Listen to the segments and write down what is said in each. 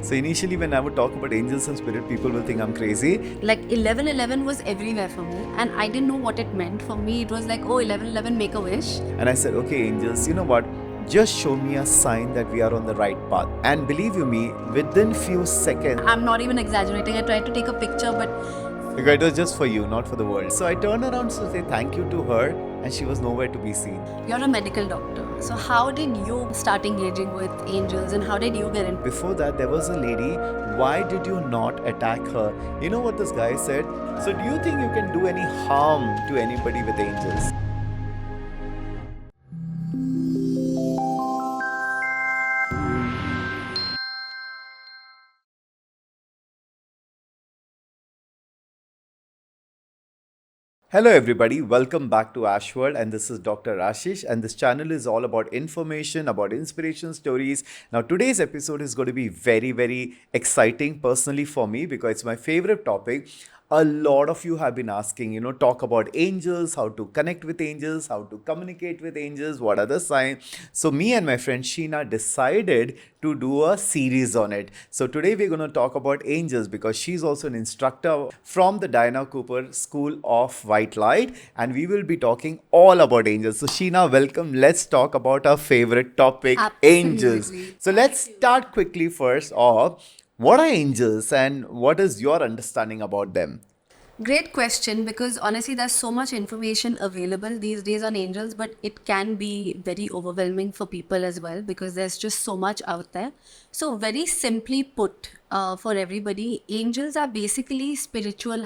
So initially when I would talk about angels and spirit, people will think I'm crazy. Like 1111 was everywhere for me, and I didn't know what it meant. For me, it was like, oh, 1111, make a wish. And I said, okay, angels, you know what? Just show me a sign that we are on the right path. And believe you me, within few seconds, I'm not even exaggerating. I tried to take a picture, but because it was just for you, not for the world. So I turned around to say thank you to her, and she was nowhere to be seen. you're a medical doctor. So how did you start engaging with angels, and how did you get in? Before that, there was a lady. Why did you not attack her? You know what this guy said? So do you think you can do any harm to anybody with angels? Hello everybody, welcome back to Aashworld, and this is Dr. Ashissh, and this channel is all about information, about inspiration stories. Now today's episode is going to be very exciting personally for me because it's my favorite topic. A lot of you have been asking, talk about angels, how to connect with angels, how to communicate with angels, what are the signs. So me and my friend Sheena decided to do a series on it. So today we're going to talk about angels because she's also an instructor from the Diana Cooper School of White Light, and we will be talking all about angels. So Sheena, welcome. Let's talk about our favorite topic, angels. So let's start quickly first off. What are angels and what is your understanding about them? Great question, because honestly, there's so much information available these days on angels, but it can be very overwhelming for people as well because there's just so much out there. So, very simply put, for everybody, angels are basically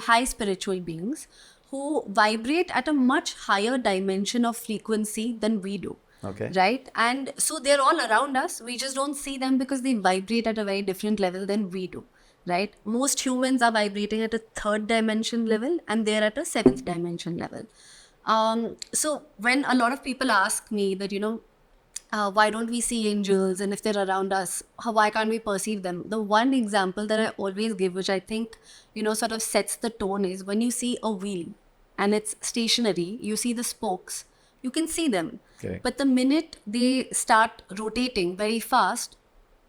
high spiritual beings who vibrate at a much higher dimension of frequency than we do. Okay. Right? And so they're all around us. We just don't see them because they vibrate at a very different level than we do. Right? Most humans are vibrating at a third dimension level, and they're at a seventh dimension level. So when a lot of people ask me that, why don't we see angels, and if they're around us, why can't we perceive them? The one example that I always give, which I think, sort of sets the tone, is when you see a wheel and it's stationary, you see the spokes, you can see them. Okay. But the minute they start rotating very fast,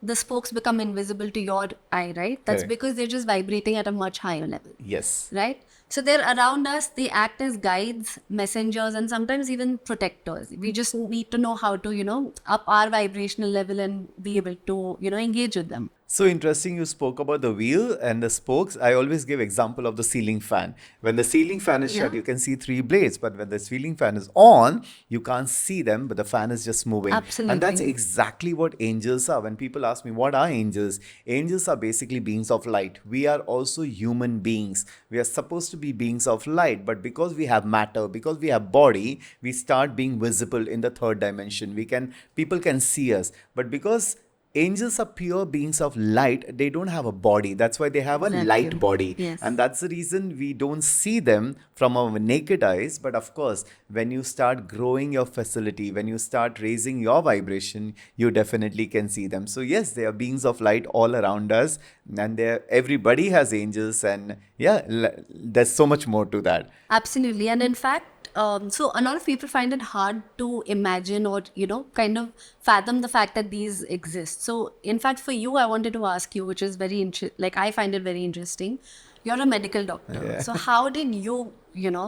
the spokes become invisible to your eye, right? That's Correct. because they're just vibrating at a much higher level. Yes. Right? So they're around us, they act as guides, messengers, and sometimes even protectors. We just need to know how to, up our vibrational level and be able to, engage with them. So interesting you spoke about the wheel and the spokes. I always give example of the ceiling fan. When the ceiling fan is shut, Yeah. you can see three blades, but when the ceiling fan is on, you can't see them, but the fan is just moving. Absolutely. And that's exactly what angels are. When people ask me, what are angels? Angels are basically beings of light. We are also human beings. We are supposed to be beings of light, but because we have matter, because we have body, we start being visible in the third dimension. People can see us, but because angels are pure beings of light, they don't have a body. That's why they have a Exactly. light body. Yes. And that's the reason we don't see them from our naked eyes. But of course, when you start growing your facility, when you start raising your vibration, you definitely can see them. So yes, they are beings of light all around us, and everybody has angels, and there's so much more to that. Absolutely. And in fact, so a lot of people find it hard to imagine or, kind of fathom the fact that these exist. So in fact, for you, I wanted to ask you, which is I find it very interesting. You're a medical doctor. Yeah. So how did you,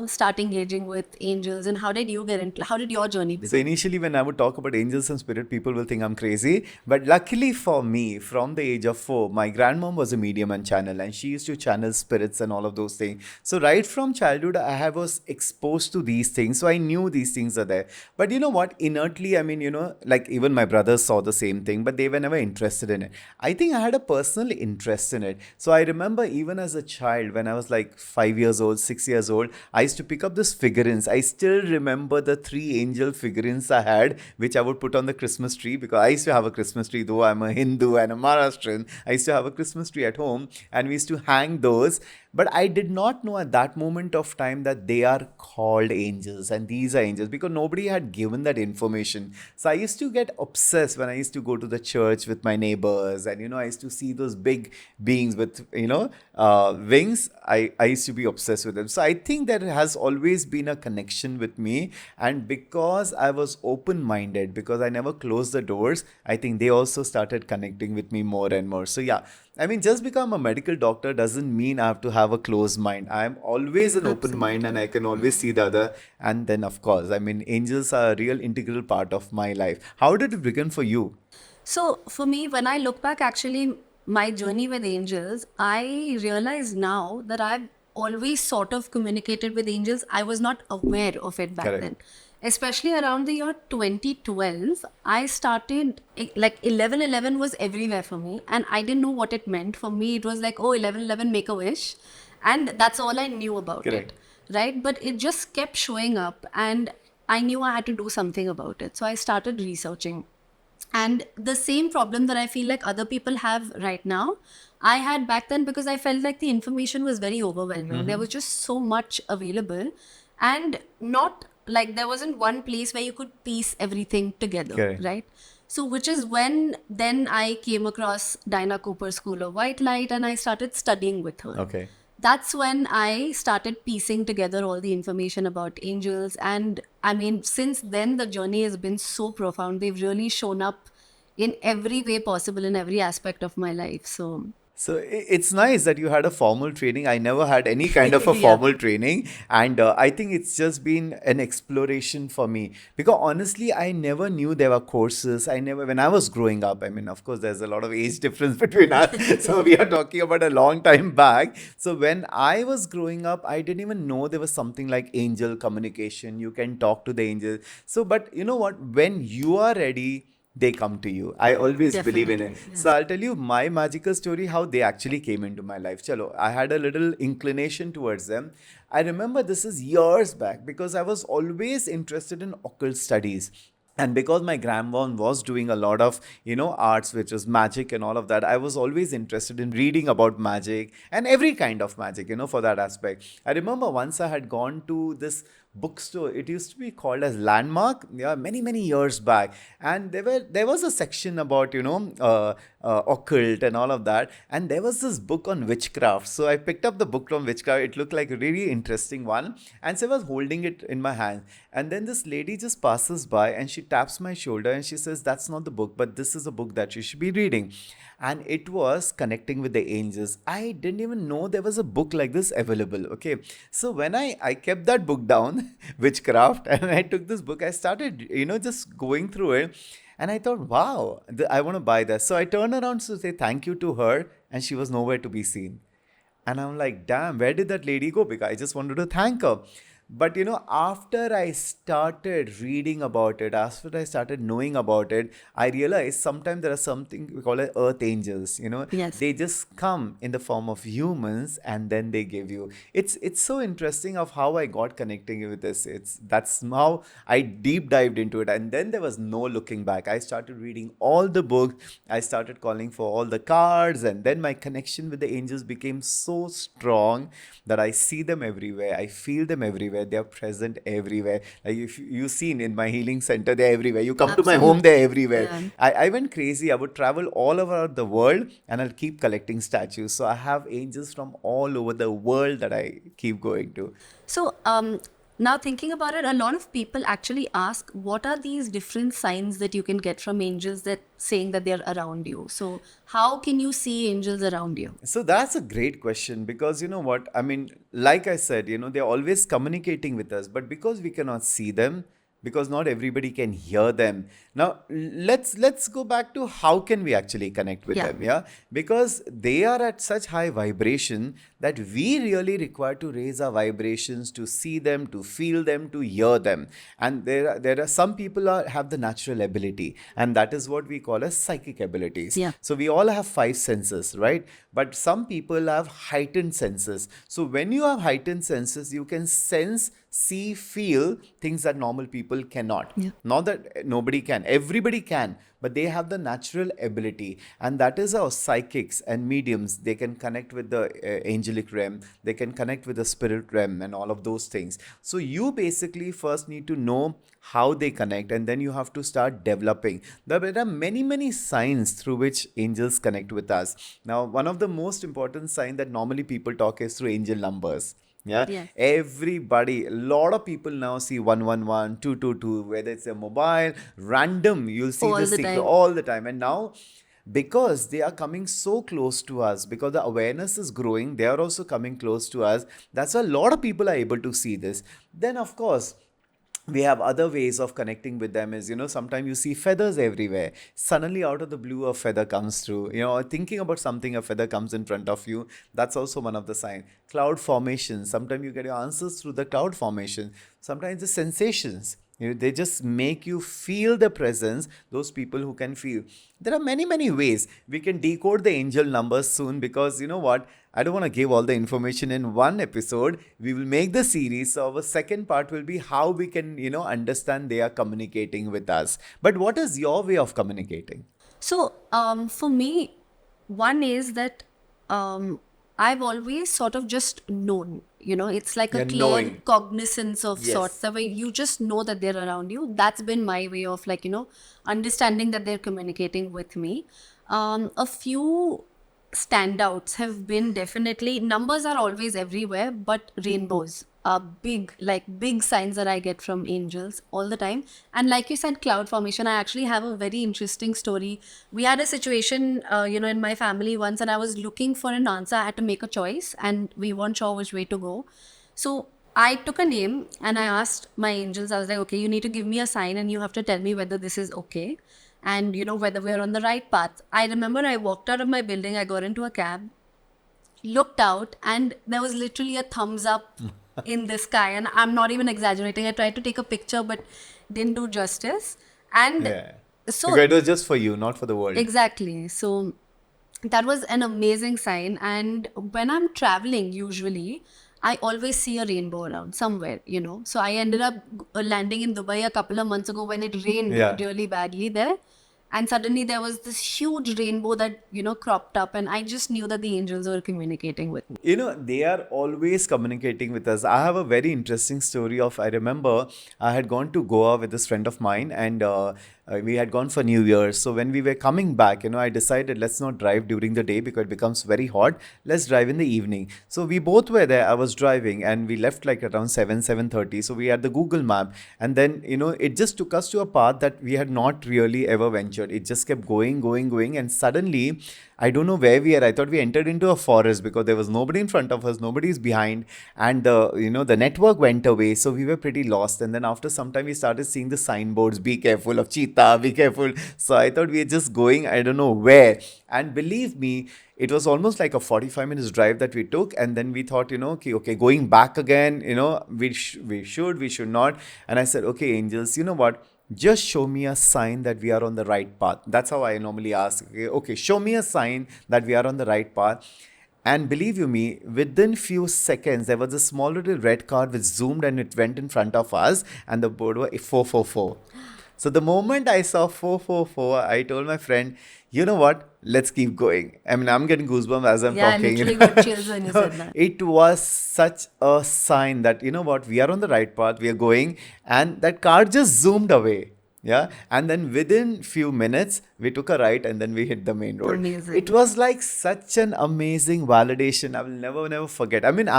start engaging with angels, and how did your journey begin? So initially, when I would talk about angels and spirit, people will think I'm crazy. But luckily for me, from the age of 4, my grandmom was a medium and channel, and she used to channel spirits and all of those things. So right from childhood, I was exposed to these things. So I knew these things are there. But you know what? Inertly, I mean, like even my brothers saw the same thing, but they were never interested in it. I think I had a personal interest in it. So I remember even as a child, when I was like 5 years old, 6 years old, I used to pick up this figurines. I still remember the 3 angel figurines I had, which I would put on the Christmas tree, because I used to have a Christmas tree, though I'm a Hindu and a Maharashtrian. I used to have a Christmas tree at home, and we used to hang those. But I did not know at that moment of time that they are called angels and these are angels, because nobody had given that information. So I used to get obsessed when I used to go to the church with my neighbors, and I used to see those big beings with wings. I used to be obsessed with them. So I think there has always been a connection with me, and because I was open-minded, because I never closed the doors, I think they also started connecting with me more and more. So yeah, I mean, just become a medical doctor doesn't mean I have to have a closed mind. I'm always an open mind and I can always see the other. And then, of course, I mean, angels are a real integral part of my life. How did it begin for you? So for me, when I look back, actually, my journey with angels, I realize now that I've always sort of communicated with angels. I was not aware of it back Correct. then. Especially around the year 2012, I started, like 1111 was everywhere for me, and I didn't know what it meant. For me, it was like, oh, 1111, make a wish. And that's all I knew about it, Correct. right? But it just kept showing up, and I knew I had to do something about it. So I started researching. And the same problem that I feel like other people have right now, I had back then, because I felt like the information was very overwhelming. There was just so much available, and not like there wasn't one place where you could piece everything together, Correct. right? So, which is when then I came across Dinah Cooper's School of White Light, and I started studying with her. Okay. That's when I started piecing together all the information about angels. And I mean, since then, the journey has been so profound. They've really shown up in every way possible in every aspect of my life. So, So it's nice that you had a formal training. I never had any kind of a yeah. formal training, and I think it's just been an exploration for me. Because honestly, I never knew there were courses. I never, when I was growing up. I mean, of course, there's a lot of age difference between us. So we are talking about a long time back. So when I was growing up, I didn't even know there was something like angel communication. You can talk to the angels. So, but you know what? When you are ready, they come to you. I always believe in it. Definitely. So I'll tell you my magical story, how they actually came into my life. Chalo, I had a little inclination towards them. I remember this is years back because I was always interested in occult studies. And because my grandma was doing a lot of arts, which was magic and all of that, I was always interested in reading about magic and every kind of magic, for that aspect. I remember once I had gone to this bookstore. It used to be called as Landmark, yeah, many years back, and there was a section about occult and all of that, and there was this book on witchcraft. So I picked up the book on witchcraft. It looked like a really interesting one, and so I was holding it in my hand, and then this lady just passes by and she taps my shoulder and she says, "That's not the book, but this is a book that you should be reading." And it was connecting with the angels. I didn't even know there was a book like this available. Okay, so when I kept that book down, witchcraft, and I took this book, I started just going through it, and I thought, wow, I want to buy that. So I turned around to say thank you to her, and she was nowhere to be seen. And I'm like, damn, where did that lady go? Because I just wanted to thank her. But after I started reading about it, after I started knowing about it, I realized sometimes there are something we call it earth angels. Yes. They just come in the form of humans and then they give you. It's so interesting of how I got connecting with this. That's how I deep dived into it, and then there was no looking back. I started reading all the books. I started calling for all the cards, and then my connection with the angels became so strong that I see them everywhere. I feel them everywhere. They are present everywhere. Like if you've seen in my healing center, they're everywhere. You come to my home, Absolutely. they're everywhere. Yeah. I went crazy. I would travel all over the world and I'll keep collecting statues. So I have angels from all over the world that I keep going to. So, now thinking about it, a lot of people actually ask, what are these different signs that you can get from angels that saying that they're around you? So, how can you see angels around you? So that's a great question because you know what? I mean, like I said, they're always communicating with us, but because we cannot see them, because not everybody can hear them. Now, let's go back to how can we actually connect with Yeah. them, yeah? Because they are at such high vibration that we really require to raise our vibrations to see them, to feel them, to hear them. And there are some people have the natural ability, and that is what we call as psychic abilities. Yeah. So we all have five senses, right? But some people have heightened senses. So when you have heightened senses, you can sense, see, feel things that normal people cannot. Yeah. Not that nobody can, everybody can, but they have the natural ability. And that is how psychics and mediums, they can connect with the angelic realm, they can connect with the spirit realm and all of those things. So you basically first need to know how they connect, and then you have to start developing. There are many signs through which angels connect with us. Now, one of the most important sign that normally people talk is through angel numbers. Yeah, Yes. everybody, a lot of people now see 111, 222, whether it's a mobile, random, you'll see All this the secret time. all the time. And now because they are coming so close to us, because the awareness is growing, they are also coming close to us. That's why a lot of people are able to see this. Then, of course, we have other ways of connecting with them. Is, sometimes you see feathers everywhere, suddenly out of the blue a feather comes through, thinking about something, a feather comes in front of you. That's also one of the signs. Cloud formation, sometimes you get your answers through the cloud formation. Sometimes the sensations, they just make you feel the presence, those people who can feel. There are many, many ways we can decode the angel numbers soon, because you know what, I don't want to give all the information in one episode. We will make the series. So our second part will be how we can, understand they are communicating with us. But what is your way of communicating? So, for me, one is that I've always sort of just known, it's like a You're clear knowing. cognizance of sorts, Yes. the way you just know that they're around you. That's been my way of, like, understanding that they're communicating with me. A few standouts have been, definitely, numbers are always everywhere, but rainbows are big, like big signs that I get from angels all the time. And like you said, cloud formation, I actually have a very interesting story. We had a situation, in my family once, and I was looking for an answer. I had to make a choice, and we weren't sure which way to go. So I took a name and I asked my angels, I was like, okay, you need to give me a sign and you have to tell me whether this is okay, and whether we're on the right path. I remember I walked out of my building, I got into a cab, looked out, and there was literally a thumbs up in the sky. And I'm not even exaggerating. I tried to take a picture, but didn't do justice. And Yeah. so, Because it was just for you, not for the world. exactly. So that was an amazing sign. And when I'm traveling, usually, I always see a rainbow around somewhere. So I ended up landing in Dubai a couple of months ago when it rained Yeah. really badly there. And suddenly there was this huge rainbow that, cropped up. And I just knew that the angels were communicating with me. They are always communicating with us. I have a very interesting story of, I remember I had gone to Goa with this friend of mine, and we had gone for New Year's. So when we were coming back, I decided let's not drive during the day because it becomes very hot. Let's drive in the evening. So we both were there. I was driving and we left like around 7:30. So we had the Google map, and then, it just took us to a path that we had not really ever ventured. It just kept going, going, going. And suddenly, I don't know where we are. I thought we entered into a forest because there was nobody in front of us, nobody's behind, and the network went away. So we were pretty lost. And then after some time, we started seeing the signboards: "Be careful of cheetah, be careful." So I thought we were just going, I don't know where. And believe me, it was almost like a 45 minutes drive that we took. And then we thought, okay, going back again, we should not. And I said, okay, angels, you know what? Just show me a sign that we are on the right path. That's how I normally ask. Okay, show me a sign that we are on the right path. And believe you me, within few seconds, there was a small little red car which zoomed and it went in front of us, and the board was 444. So the moment I saw 444, I told my friend, you know what? Let's keep going. I mean, I'm getting goosebumps as I'm Yeah, I talking. literally got chills when you said that. It was such a sign that, you know what, we are on the right path, we are going, and that car just zoomed away. Yeah. And then within few minutes, we took a right and then we hit the main road. Amazing. It was like such an amazing validation. I will never, never forget. I mean,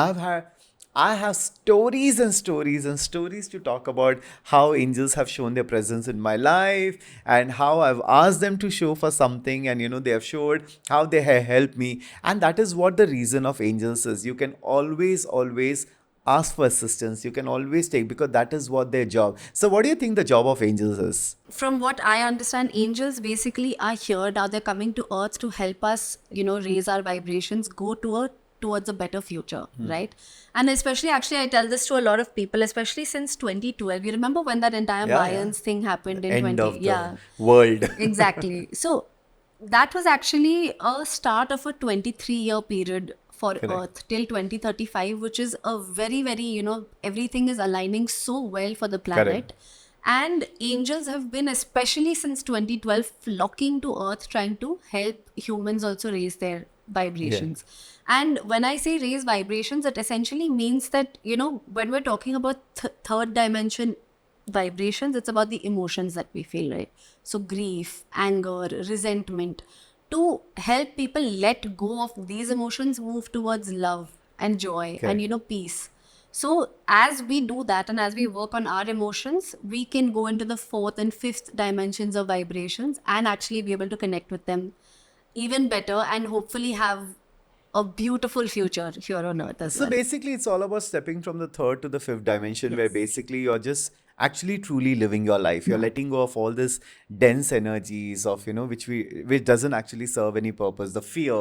I have stories and stories and stories to talk about how angels have shown their presence in my life, and how I've asked them to show for something, and they have showed how they have helped me. And that is what the reason of angels is. You can always, always ask for assistance. You can always take, because that is what their job. So what do you think the job of angels is? From what I understand, angels basically are here now. They're coming to earth to help us, raise our vibrations, go towards a better future, right? And especially, actually, I tell this to a lot of people, especially since 2012. You remember when that entire Yeah, yeah. Mayans thing happened in End 20? of the Yeah, world. exactly. So that was actually a start of a 23-year period for Correct. Earth till 2035, which is a very, very, everything is aligning so well for the planet. Correct. And angels have been, especially since 2012, flocking to Earth, trying to help humans also raise their vibrations. And when I say raise vibrations, it essentially means that, when we're talking about third dimension vibrations, it's about the emotions that we feel, right? So grief, anger, resentment, to help people let go of these emotions, move towards love and joy and, peace. So as we do that and as we work on our emotions, we can go into the fourth and fifth dimensions of vibrations and actually be able to connect with them even better and hopefully have a beautiful future here on earth as So well. basically, it's all about stepping from the third to the fifth dimension, where Yes. basically you're just actually truly living your life. You're letting go of all this dense energies of, which doesn't actually serve any purpose. The fear,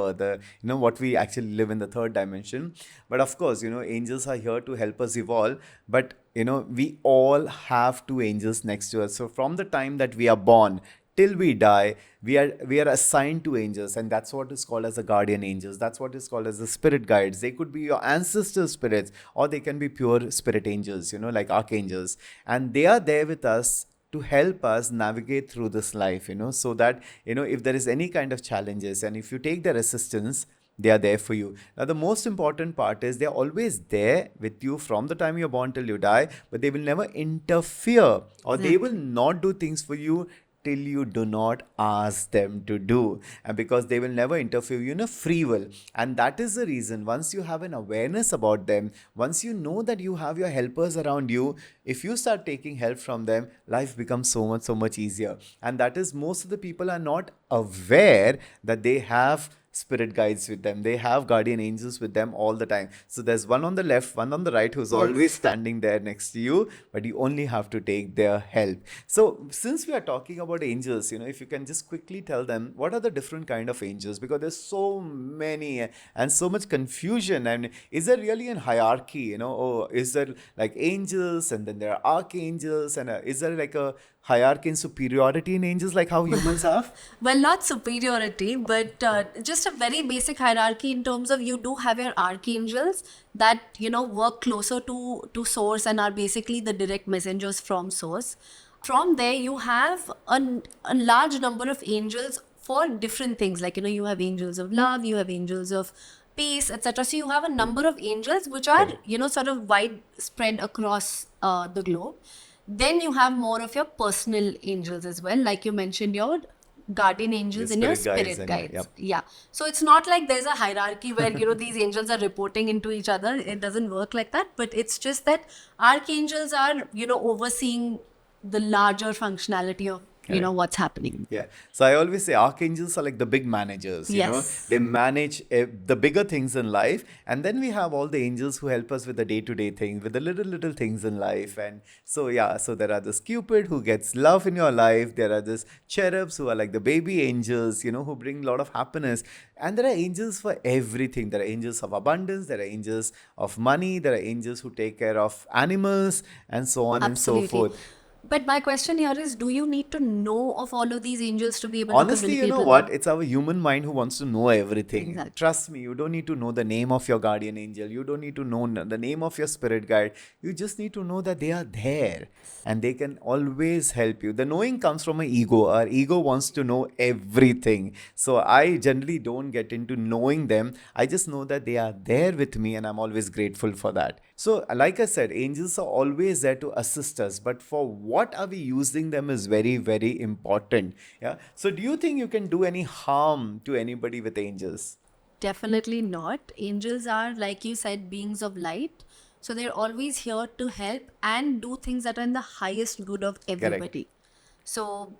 what we actually live in the third dimension. But of course, angels are here to help us evolve. But we all have two angels next to us. So from the time that we are born till we die, we are assigned to angels, and that's what is called as the guardian angels. That's what is called as the spirit guides. They could be your ancestor spirits, or they can be pure spirit angels, like archangels, and they are there with us to help us navigate through this life, so that if there is any kind of challenges, and if you take their assistance, they are there for you. Now, the most important part is they're always there with you from the time you're born till you die, but they will never interfere, or they will not do things for you till you do not ask them to do. And because they will never interfere, free will. And that is the reason, once you have an awareness about them, once you know that you have your helpers around you, if you start taking help from them, life becomes so much easier. And that is, most of the people are not aware that they have spirit guides with them. They have guardian angels with them all the time. So there's one on the left, one on the right, who's always standing there next to you, but you only have to take their help. So since we are talking about angels, if you can just quickly tell them what are the different kind of angels, because there's so many and so much confusion. And is there really a hierarchy? Oh, is there like angels and then there are archangels, and is there like a hierarchy and superiority in angels like how humans have? Well, not superiority, but just a very basic hierarchy in terms of you do have your archangels that work closer to source and are basically the direct messengers from source. From there, you have a large number of angels for different things. Like you have angels of love, you have angels of peace, etc. So you have a number of angels which are sort of widespread across the globe. Then you have more of your personal angels as well, like you mentioned, your guardian angels and your spirit guides spirit and guides. yep. Yeah. So it's not like there's a hierarchy where these angels are reporting into each other. It doesn't work like that. But it's just that archangels are overseeing the larger functionality of what's happening. Yeah. So I always say archangels are like the big managers, Yes. They manage the bigger things in life. And then we have all the angels who help us with the day-to-day things, with the little things in life. And so, yeah, so there are this Cupid who gets love in your life. There are this cherubs who are like the baby angels, who bring a lot of happiness. And there are angels for everything. There are angels of abundance. There are angels of money. There are angels who take care of animals and so on and so Absolutely. forth. But my question here is, do you need to know of all of these angels to be able to Honestly, you communicate know with what? them? It's our human mind who wants to know everything. Exactly. Trust me, you don't need to know the name of your guardian angel. You don't need to know the name of your spirit guide. You just need to know that they are there and they can always help you. The knowing comes from an ego. Our ego wants to know everything. So I generally don't get into knowing them. I just know that they are there with me, and I'm always grateful for that. So, like I said, angels are always there to assist us, but for what are we using them is very important. Yeah. So, do you think you can do any harm to anybody with angels? Definitely not. Angels are, like you said, beings of light. So they're always here to help and do things that are in the highest good of Correct. everybody. So,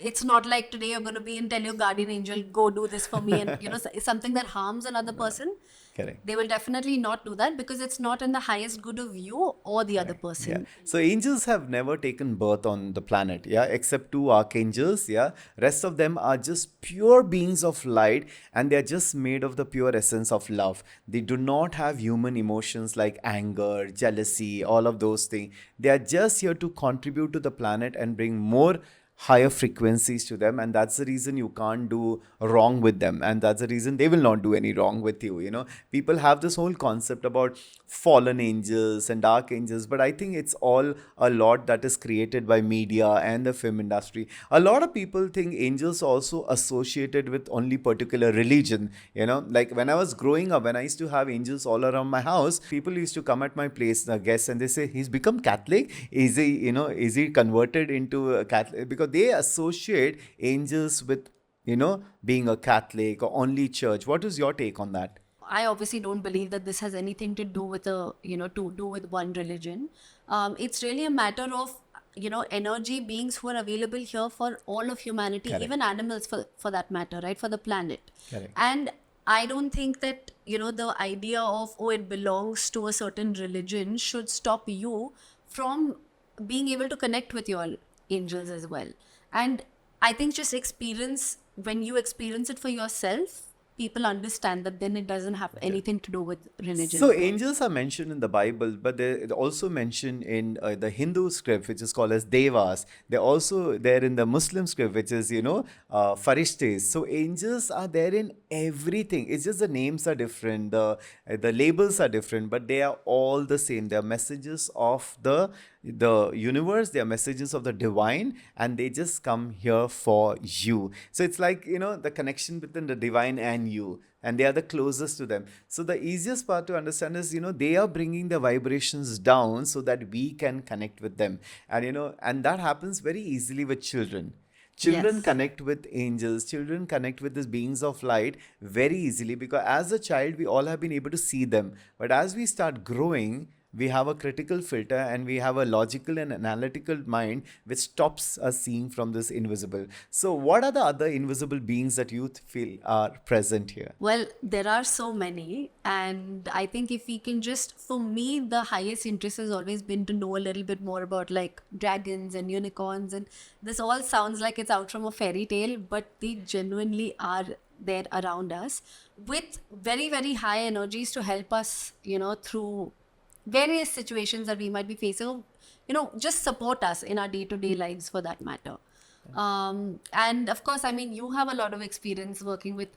it's not like today you're going to be and tell your guardian angel, go do this for me. And, something that harms another person. Correct. They will definitely not do that because it's not in the highest good of you or the other Yeah. person. So angels have never taken birth on the planet, yeah, except two archangels, yeah. Rest of them are just pure beings of light, and they're just made of the pure essence of love. They do not have human emotions like anger, jealousy, all of those things. They are just here to contribute to the planet and bring more higher frequencies to them, and that's the reason you can't do wrong with them, and that's the reason they will not do any wrong with you. People have this whole concept about fallen angels and dark angels, but I think it's all a lot that is created by media and the film industry. A lot of people think angels are also associated with only particular religion. Like when I was growing up, when I used to have angels all around my house, people used to come at my place, the guests, and they say, he's become Catholic. Is he converted into a Catholic? Because they associate angels with being a Catholic or only church. What is your take on that? I obviously don't believe that this has anything to do with to do with one religion. It's really a matter of energy beings who are available here for all of humanity, Correct. even animals for that matter, right? For the planet. Correct. And I don't think that, the idea of, oh, it belongs to a certain religion should stop you from being able to connect with your angels as well. And I think just when you experience it for yourself, people understand that then it doesn't have anything to do with religion So at all. angels are mentioned in the Bible, but they're also mentioned in the Hindu script, which is called as devas. They're also there in the Muslim script, which is farishtes. So angels are there in everything. It's just the names are different, the labels are different, but they are all the same. They are messages of the universe. They are messages of the divine, and they just come here for you. So it's like the connection between the divine and you, and they are the closest to them. So the easiest part to understand is they are bringing the vibrations down so that we can connect with them. And and that happens very easily with children. Children Yes. connect with angels, children connect with these beings of light very easily, because as a child we all have been able to see them, but as we start growing, we have a critical filter and we have a logical and analytical mind which stops us seeing from this invisible. So what are the other invisible beings that you feel are present here? Well, there are so many, and I think if we can for me, the highest interest has always been to know a little bit more about like dragons and unicorns, and this all sounds like it's out from a fairy tale, but they genuinely are there around us with very, very high energies to help us, through various situations that we might be facing, or, just support us in our day-to-day lives for that matter. And of course, I mean, you have a lot of experience working with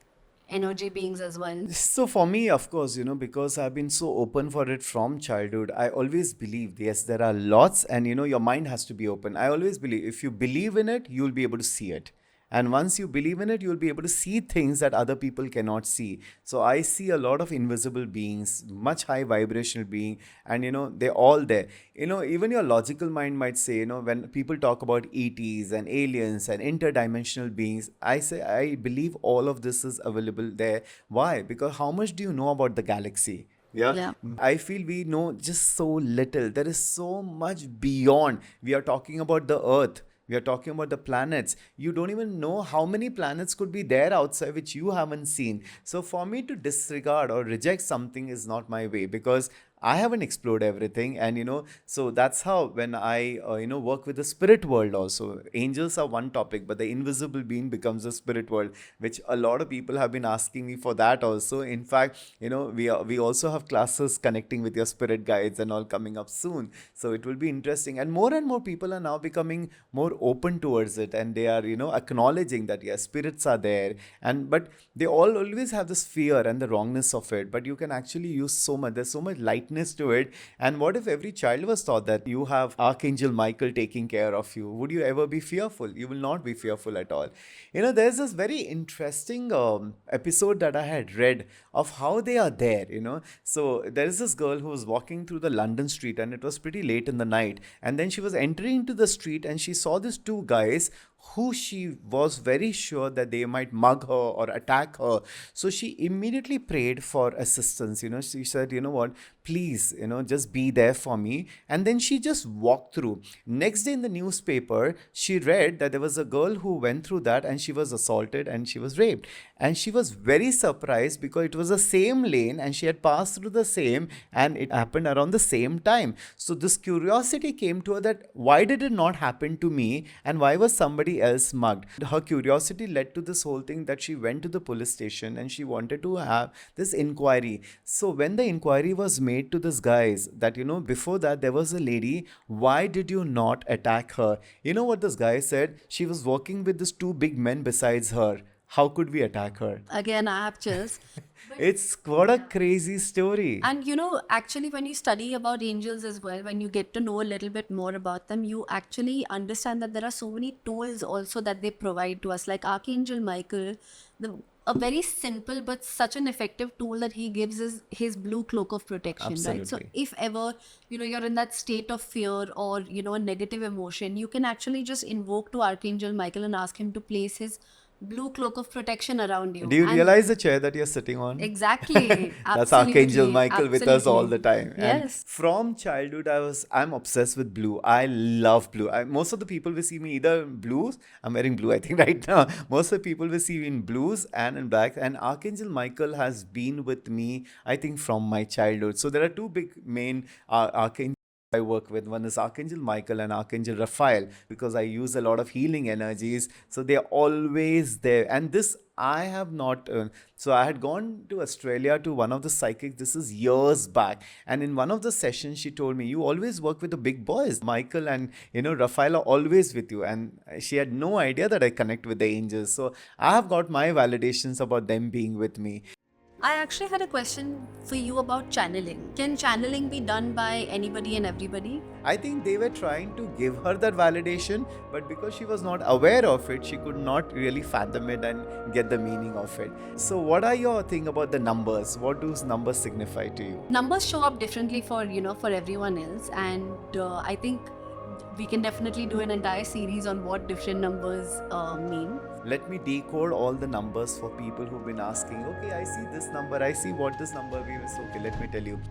energy beings as well. So for me, of course, because I've been so open for it from childhood, I always believed, yes, there are lots, and your mind has to be open. I always believe if you believe in it, you'll be able to see it. And once you believe in it, you'll be able to see things that other people cannot see. So I see a lot of invisible beings, much high vibrational being, and they're all there. Even your logical mind might say, when people talk about ETs and aliens and interdimensional beings, I say I believe all of this is available there. Why? Because how much do you know about the galaxy? Yeah. Yeah. I feel we know just so little. There is so much beyond. We are talking about the earth. We are talking about the planets. You don't even know how many planets could be there outside which you haven't seen. So for me to disregard or reject something is not my way, because I haven't explored everything. And so that's how when I work with the spirit world also. Angels are one topic, but the invisible being becomes the spirit world, which a lot of people have been asking me for that also. In fact, we also have classes connecting with your spirit guides and all coming up soon. So it will be interesting, and more people are now becoming more open towards it, and they are acknowledging that yes, spirits are there. And but they all always have this fear and the wrongness of it, but you can actually use so much. There's so much lightness to it. And what if every child was taught that you have Archangel Michael taking care of you? Would you ever be fearful? You will not be fearful at all. There's this very interesting episode that I had read of how they are there. So there is this girl who was walking through the London street, and it was pretty late in the night, and then she was entering into the street and she saw these two guys who she was very sure that they might mug her or attack her. So she immediately prayed for assistance. She said, what, please, just be there for me. And then she just walked through. Next day in the newspaper, she read that there was a girl who went through that and she was assaulted and she was raped. And she was very surprised because it was the same lane and she had passed through the same, and it happened around the same time. So this curiosity came to her that why did it not happen to me, and why was somebody else mugged? Her curiosity led to this whole thing that she went to the police station and she wanted to have this inquiry. So when the inquiry was made to this guys that before that there was a lady, why did you not attack her? You know what this guy said? She was walking with these two big men besides her. How could we attack her? Again, I have chills. It's what a crazy story. And actually, when you study about angels as well, when you get to know a little bit more about them, you actually understand that there are so many tools also that they provide to us. Like Archangel Michael, a very simple but such an effective tool that he gives is his blue cloak of protection, right? So Absolutely. if ever, you're in that state of fear or, a negative emotion, you can actually just invoke to Archangel Michael and ask him to place his blue cloak of protection around you. Do you And realize the chair that you're sitting on? exactly. That's Archangel Absolutely. Michael with us all the Absolutely. time. And Yes. from childhood, I'm obsessed with blue. I love blue. Most of the people will see me either in blues. I'm wearing blue, I think, right now. Most of the people will see me in blues and in black. And Archangel Michael has been with me, I think, from my childhood. So there are two big main archangels I work with. One is Archangel Michael and Archangel Raphael, because I use a lot of healing energies. So they're always there. And this I have not. So I had gone to Australia to one of the psychics. This is years back, and in one of the sessions, she told me, "You always work with the big boys. Michael and Raphael are always with you." And she had no idea that I connect with the angels. So I have got my validations about them being with me. I actually had a question for you about channeling. Can channeling be done by anybody and everybody? I think they were trying to give her that validation, but because she was not aware of it, she could not really fathom it and get the meaning of it. So, what are your thing about the numbers? What do numbers signify to you? Numbers show up differently for for everyone else, and I think we can definitely do an entire series on what different numbers mean. Let me decode all the numbers for people who've been asking. Okay, I see this number. I see what this number means. Okay, let me tell you.